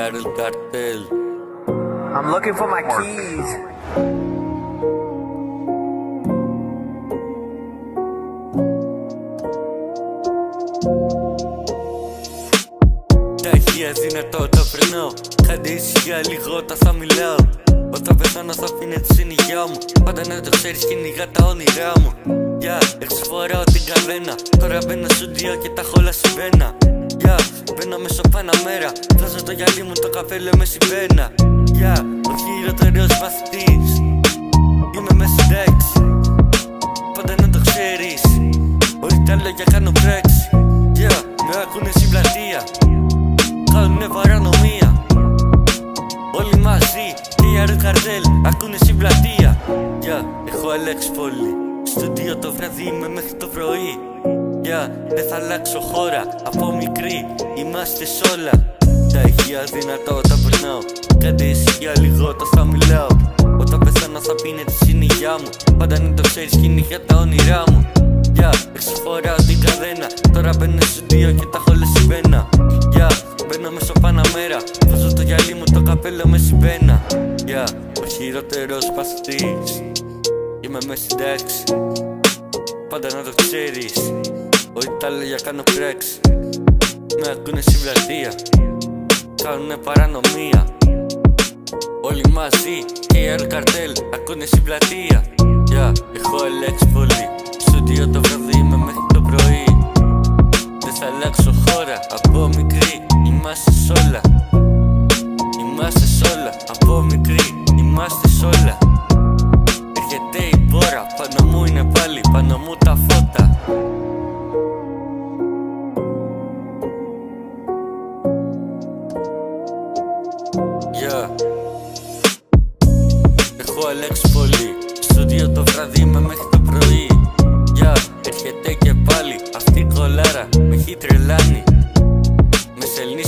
KRL Cartel. I'm looking for my keys. Τα ηχεία δυνατό τα περνάω. Κάντε ησυχία λίγο όταν θα μιλάω. Όταν πεθάνω θα αφήνε τη συνοικιά μου. Πάντα να το ξέρεις κυνηγά τα όνειρά μου. Εξφοράω την καβένα. Τώρα μπαίνω στούντιο και τα χόλα συμβαίνα. Μπαίνω μέσω Παναμέρα. Βάζω το γυαλί μου, το καφέλο με συμπένα. Ο χειρότερος μαθητής. Είμαι με συντέξ. Πάντα να το ξέρεις. Ό,τι τα λόγια κάνω μπρέξ. Με ακούνε στην πλατεία. Κάνουνε παρανομία. Όλοι μαζί, KRL Cartel, ακούνε στην πλατεία. Έχω αλλάξει πολύ. Στούντιο το βράδυ είμαι μέχρι το πρωί. Δεν θα αλλάξω χώρα, από μικρή είμαστε σ' όλα. Τα ηχεία δυνατό τα περνάω. Κάντε ησυχία λίγο όταν θα μιλάω. Όταν πεθάνω θα πίνε τη συνοικιά μου. Πάντα να το ξέρεις κυνηγά τα όνειρά μου. Εξφοράω την καδένα. Τώρα μπαίνω στούντιο και τα χόλα συμβαίνα. Μπαίνω μέσω Παναμέρα. Βάζω το γυαλί μου, το καπέλο με συμπένα. Ο χειρότερος παθητής. Είμαι με συντέξ. Πάντα να το ξέρεις. Ό,τι τα λόγια κάνω κρέξ. Με ακούνε στην πλατεία. Κάνουνε παρανομία. Όλοι μαζί, KRL Cartel, ακούνε στην πλατεία. Έχω αλλάξει πολύ. Στούντιο το βράδυ είμαι μέχρι το πρωί. Δεν θα αλλάξω χώρα, από μικρή είμαστε σ' όλα. Είμαστε σ' όλα, από μικρή είμαστε σ' όλα. Έρχεται η μπόρα, πάνω μου είναι πάλι, πάνω μου τα φώτα. Έχω αλλάξει πολύ. Στούντιο το βράδυ είμαι μέχρι το πρωί. Έρχεται και πάλι αυτή η κολάρα, με έχει τρελάνει. Με σελνεί